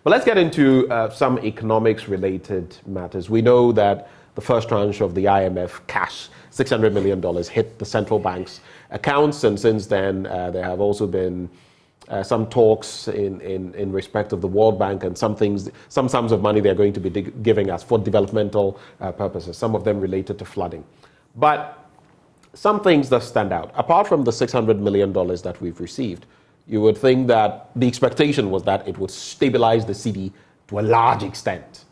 But let's get into some economics-related matters. We know that the first tranche of the IMF cash, $600 million, hit the central bank's accounts, and since then there have also been some talks in respect of the World Bank and some sums of money they're going to be giving us for developmental purposes, some of them related to flooding. But some things that stand out. Apart from the $600 million that we've received, you would think that the expectation was that it would stabilize the cedi to a large extent.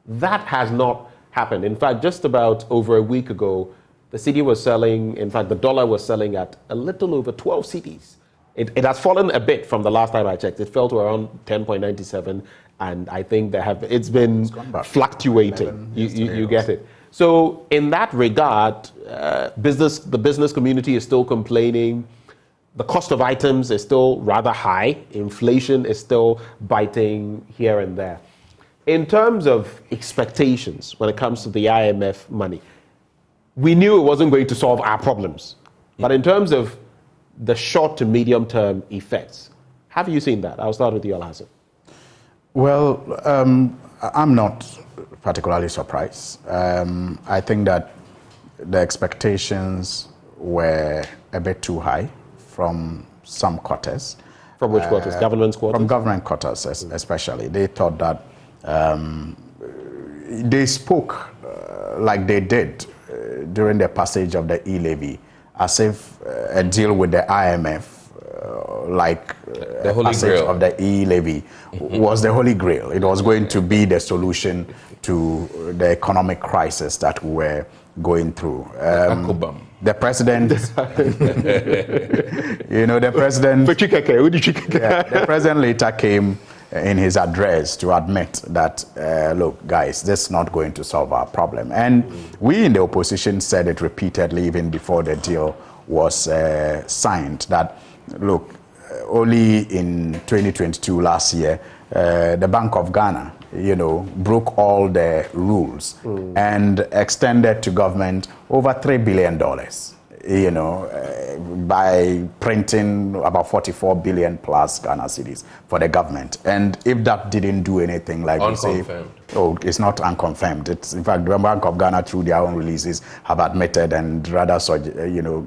That has not happened. In fact, just about over a week ago, the cedi was selling, in fact, the dollar was selling at a little over 12 cedis. It has fallen a bit from the last time I checked. It fell to around 10.97, and I think it's been fluctuating. You get it. So in that regard, the business community is still complaining. The cost of items is still rather high. Inflation is still biting here and there. In terms of expectations when it comes to the IMF money, we knew it wasn't going to solve our problems. But in terms of the short to medium term effects, have you seen that? I'll start with you, Alhassan. Well, I'm not particularly surprised. I think that the expectations were a bit too high from some quarters. From which quarters? Government quarters? From government quarters, especially. They thought that they spoke like they did during the passage of the e-levy, as if a deal with the IMF, like the passage of the e-levy, was the holy grail. It was going to be the solution to the economic crisis that we were going through. The president, the president later came in his address to admit that, look, guys, this is not going to solve our problem. And we in the opposition said it repeatedly, even before the deal was signed, that, look, only in 2022, last year, the Bank of Ghana, broke all the rules and extended to government over $3 billion. By printing about 44 billion plus Ghana cedis for the government. And if that didn't do anything, like we say, it's not unconfirmed. It's, in fact, the Bank of Ghana, through their own releases, have admitted and rather,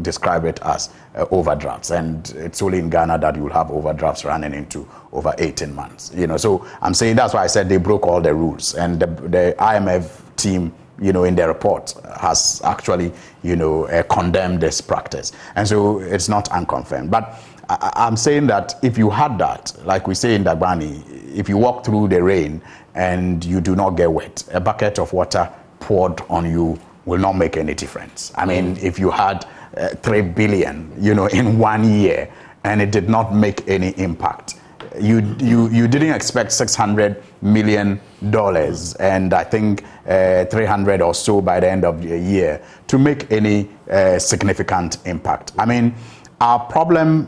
describe it as overdrafts. And it's only in Ghana that you'll have overdrafts running into over 18 months. So I'm saying that's why I said they broke all the rules. And the IMF team, in their report, has actually, condemned this practice. And so it's not unconfirmed. But I'm saying that if you had that, like we say in Dagbani, if you walk through the rain and you do not get wet, a bucket of water poured on you will not make any difference. I mean, if you had 3 billion, in 1 year, and it did not make any impact, you didn't expect $600 million and I think 300 or so by the end of the year to make any significant impact. I mean, our problem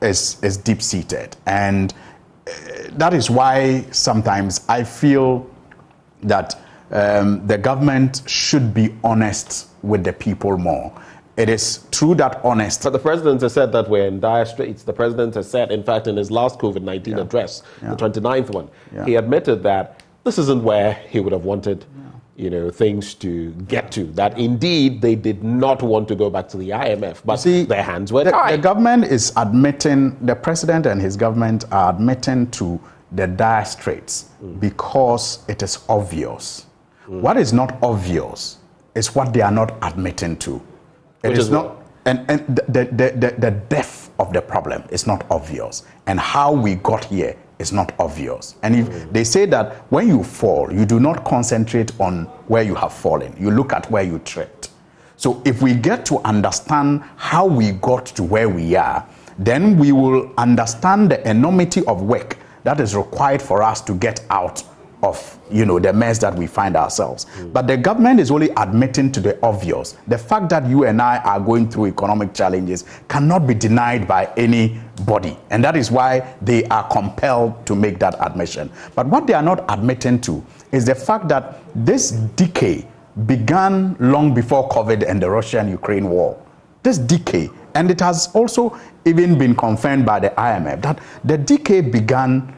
is deep-seated, and that is why sometimes I feel that the government should be honest with the people more. It is true that honest. But the president has said that we're in dire straits. The president has said, in fact, in his last COVID-19 address, the 29th one, he admitted that this isn't where he would have wanted, things to get to. That indeed they did not want to go back to the IMF, but their hands were tied. The government is admitting, the president and his government are admitting to the dire straits because it is obvious. What is not obvious is what they are not admitting to. It is not, and the depth of the problem is not obvious, and how we got here is not obvious. And if they say that when you fall, you do not concentrate on where you have fallen, you look at where you tripped. So if we get to understand how we got to where we are, then we will understand the enormity of work that is required for us to get out of the mess that we find ourselves. But the government is only admitting to the obvious. The fact that you and I are going through economic challenges cannot be denied by anybody, and that is why they are compelled to make that admission. But what they are not admitting to is the fact that this decay began long before COVID and the Russia-Ukraine war. this decay, and it has also even been confirmed by the IMF, that the decay began,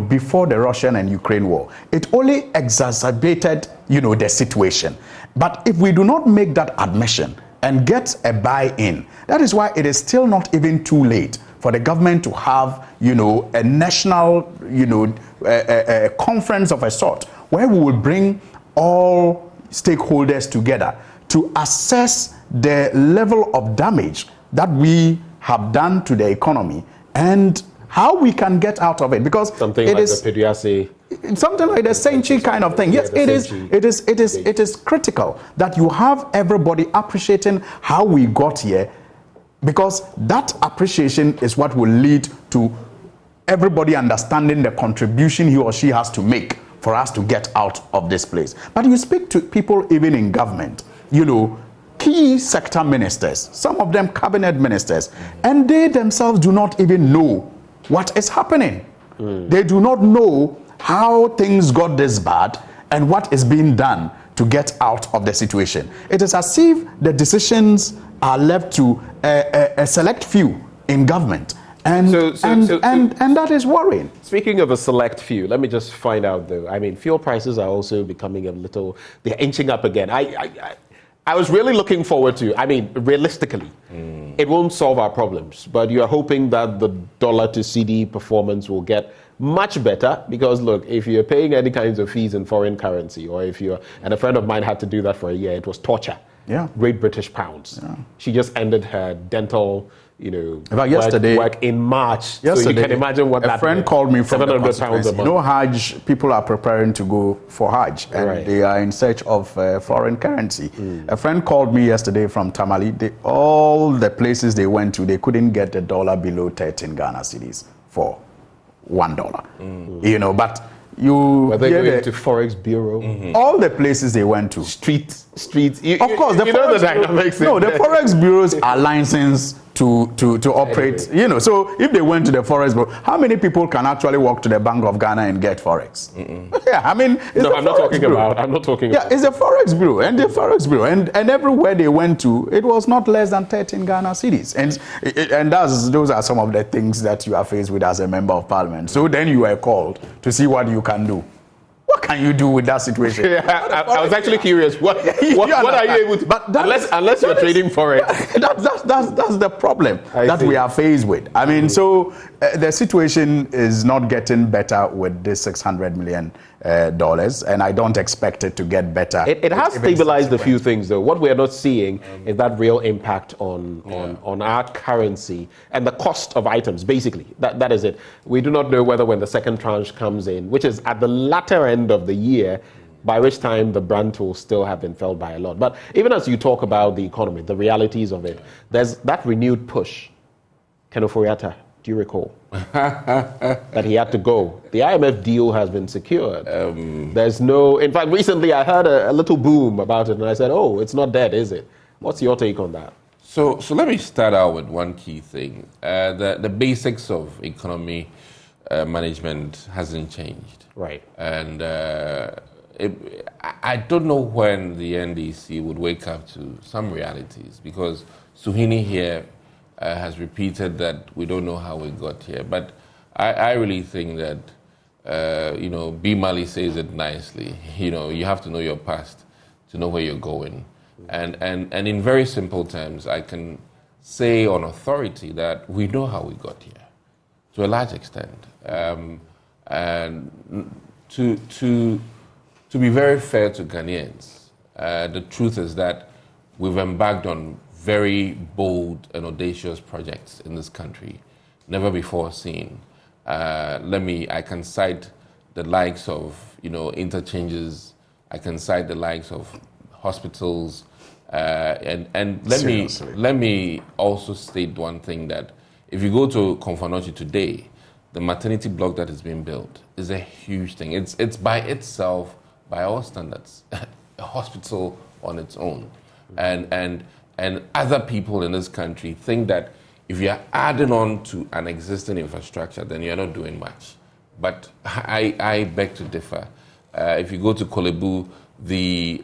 before the Russian and Ukraine war. It only exacerbated, the situation. But if we do not make that admission and get a buy-in, that is why it is still not even too late for the government to have, a national, a conference of a sort where we will bring all stakeholders together to assess the level of damage that we have done to the economy and how we can get out of it, because something like the Peduase, something like the Senchi kind of thing. Yes, it is critical that you have everybody appreciating how we got here, because that appreciation is what will lead to everybody understanding the contribution he or she has to make for us to get out of this place. But you speak to people even in government, key sector ministers, some of them cabinet ministers, and they themselves do not even know what is happening. They do not know how things got this bad and what is being done to get out of the situation. It is as if the decisions are left to a select few in government. And that is worrying. Speaking of a select few, let me just find out though. I mean, fuel prices are also becoming they're inching up again. I was really looking forward to, realistically, it won't solve our problems, but you're hoping that the dollar to CD performance will get much better, because look, if you're paying any kinds of fees in foreign currency, or and a friend of mine had to do that for a year, it was torture. Yeah. Great British pounds. Yeah. She just ended her dental, work in March. Yesterday, so you can imagine what a friend called me from the pounds a month. Hajj, people are preparing to go for Hajj, and they are in search of foreign currency. A friend called me yesterday from Tamale. All the places they went to, they couldn't get the dollar below 13 Ghana cedis for $1. But were they going to Forex Bureau? All the places they went to. Streets. Of course, the Forex bureaus are licensed to operate, so if they went to the Forex Bureau, how many people can actually walk to the Bank of Ghana and get Forex? Yeah, I'm not talking about. Yeah, it's a Forex Bureau, and the Forex Bureau, and everywhere they went to, it was not less than 13 Ghana cedis, and those are some of the things that you are faced with as a member of parliament. So then you were called to see what you can do. What can you do with that situation? Yeah, I was actually curious. What are you able to? But unless you're trading for it, that's the problem we are faced with. So the situation is not getting better with this $600 million, and I don't expect it to get better. It has stabilized a few things, though. What we are not seeing is that real impact on our currency and the cost of items. Basically, that is it. We do not know whether when the second tranche comes in, which is at the latter end of the year, by which time the brunt will still have been felt by a lot. But even as you talk about the economy, the realities of it, there's that renewed push. Ken Ofori-Atta, do you recall? That he had to go. The IMF deal has been secured. In fact, recently I heard a little boom about it, and I said, oh, it's not dead, is it? What's your take on that? So let me start out with one key thing. The basics of economy management hasn't changed. Right. And I don't know when the NDC would wake up to some realities, because Suhini here has repeated that we don't know how we got here. But I really think that, B. Mali says it nicely. You have to know your past to know where you're going. And in very simple terms, I can say on authority that we know how we got here, to a large extent. And to be very fair to Ghanaians, the truth is that we've embarked on very bold and audacious projects in this country, never before seen. I can cite the likes of, interchanges. I can cite the likes of hospitals, and let me also state one thing, that if you go to Komfo today, the maternity block that is being built is a huge thing. It's by itself, by all standards, a hospital on its own. And other people in this country think that if you're adding on to an existing infrastructure, then you're not doing much. But I beg to differ. If you go to Kolebu, the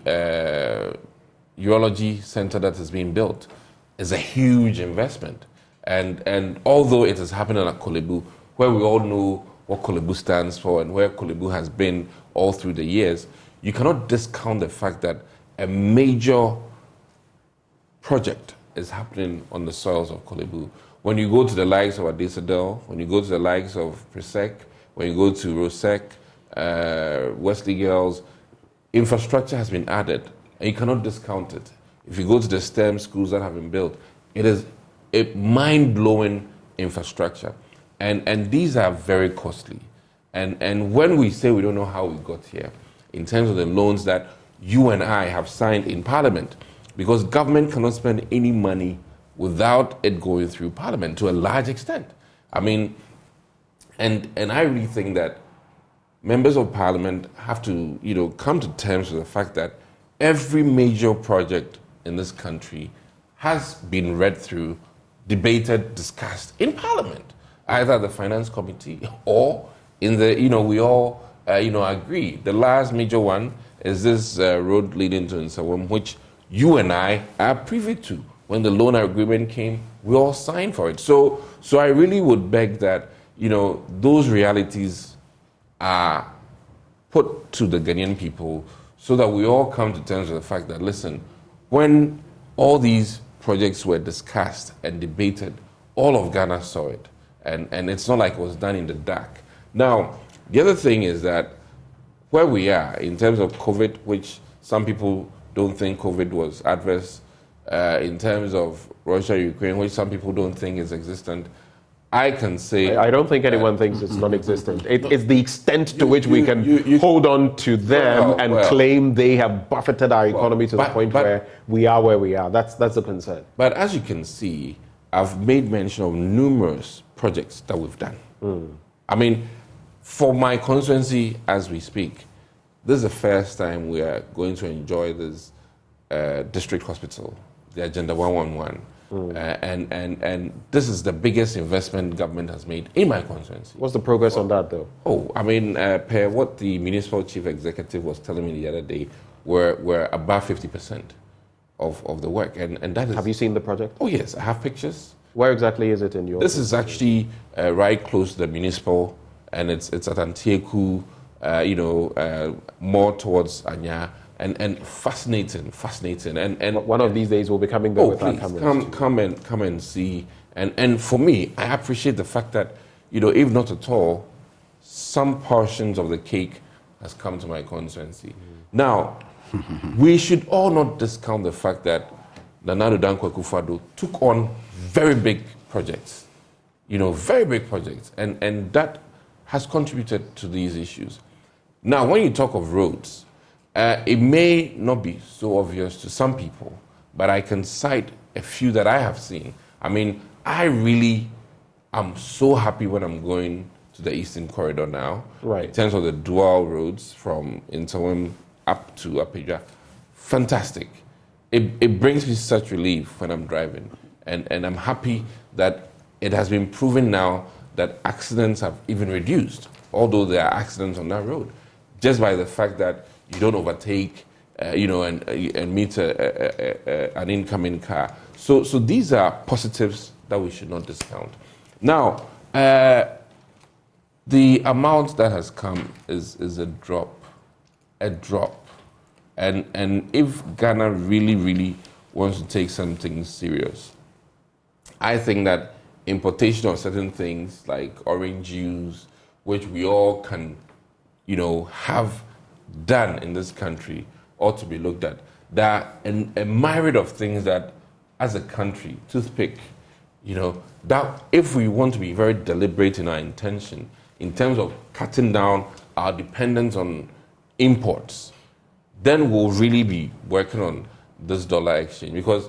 urology center that is being built, is a huge investment. And although it is happening at Kolebu, where we all know what Kolebu stands for and where Kolebu has been all through the years, you cannot discount the fact that a major project is happening on the soils of Kolebu. When you go to the likes of Adesadel, when you go to the likes of Presec, when you go to Rosec, Wesley Girls, infrastructure has been added, and you cannot discount it. If you go to the STEM schools that have been built, it is a mind-blowing infrastructure. And these are very costly. And when we say we don't know how we got here, in terms of the loans that you and I have signed in Parliament, because government cannot spend any money without it going through Parliament to a large extent. I mean, and I really think that members of Parliament have to, come to terms with the fact that every major project in this country has been read through, debated, discussed in Parliament, either the Finance Committee or in the, we all, agree. The last major one is this road leading to Nsawam, which you and I are privy to. When the loan agreement came, we all signed for it. So I really would beg that, those realities are put to the Ghanaian people so that we all come to terms with the fact that, listen, when all these projects were discussed and debated, all of Ghana saw it. And it's not like it was done in the dark. Now, the other thing is that where we are in terms of COVID, which some people don't think COVID was adverse, in terms of Russia, Ukraine, which some people don't think is existent, I can say... I don't think anyone thinks it's non-existent. It's the extent to which we can hold on to them and claim they have buffeted our economy to the point where we are where we are. That's the concern. But as you can see, I've made mention of numerous projects that we've done. I mean, for my constituency as we speak, this is the first time we are going to enjoy this district hospital, the Agenda 111. And this is the biggest investment government has made in my constituency. What's the progress on that, though? Per what the municipal chief executive was telling me the other day, we're above 50% of the work. And that is... Have you seen the project? Oh, yes. I have pictures. Where exactly is it in your... This is actually right close to the municipal, and it's at Antieku, more towards Anya. And fascinating. And one of these days we'll be coming there with our cameras. Come and see. And for me, I appreciate the fact that, if not at all, some portions of the cake has come to my constituency. Now, we should all not discount the fact that Nana Addo Dankwa Akufo-Addo took on very big projects, very big projects. And that has contributed to these issues. Now, when you talk of roads, it may not be so obvious to some people, but I can cite a few that I have seen. I mean, I really am so happy when I'm going to the Eastern Corridor now. Right. In terms of the dual roads from Nsawam up to Apedra. Fantastic. It brings me such relief when I'm driving. And I'm happy that it has been proven now that accidents have even reduced, although there are accidents on that road, just by the fact that you don't overtake, and meet an incoming car. So these are positives that we should not discount. Now, the amount that has come is a drop. And if Ghana really, really wants to take something serious, I think that importation of certain things like orange juice, which we all can, have done in this country, ought to be looked at. There are a myriad of things that, as a country, toothpick, that if we want to be very deliberate in our intention, in terms of cutting down our dependence on imports, then we'll really be working on this dollar exchange. Because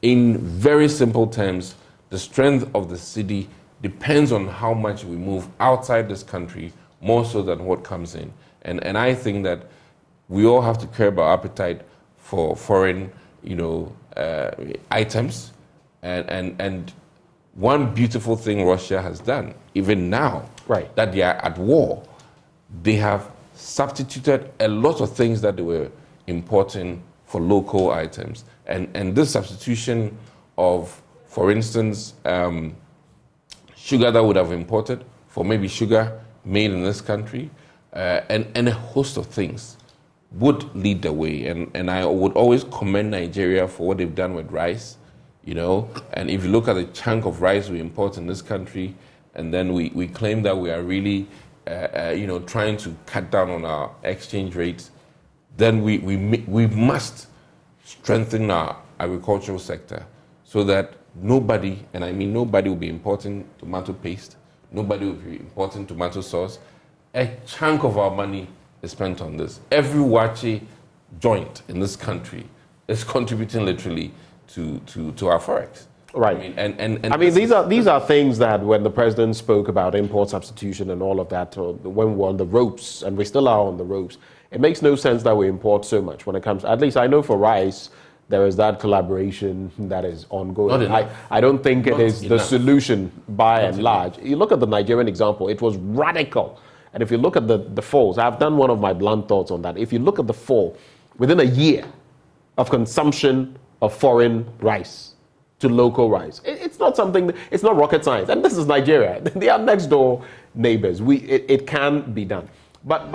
in very simple terms, the strength of the cedi depends on how much we move outside this country, more so than what comes in. And I think that we all have to curb our appetite for foreign, items. And one beautiful thing Russia has done, even now, right, that they are at war, they have substituted a lot of things that they were importing for local items. And this substitution of, for instance, sugar that would have imported for maybe sugar made in this country, and a host of things would lead the way. And I would always commend Nigeria for what they've done with rice, you know. And if you look at the chunk of rice we import in this country, and then we claim that we are really, trying to cut down on our exchange rates, then we must strengthen our agricultural sector so that nobody, and I mean nobody, will be importing tomato paste, nobody will be importing tomato sauce. A chunk of our money is spent on this. Every wachi joint in this country is contributing literally to our forex. Right. I mean, these are things that when the president spoke about import substitution and all of that, or when we were on the ropes, and we still are on the ropes, it makes no sense that we import so much when it comes. At least I know for rice, there is that collaboration that is ongoing. I don't think it is the solution by and large. You look at the Nigerian example, it was radical. And if you look at the falls, I've done one of my blunt thoughts on that. If you look at the fall, within a year of consumption of foreign rice to local rice, it's not something, it's not rocket science. And this is Nigeria. They are next door neighbors. It can be done. But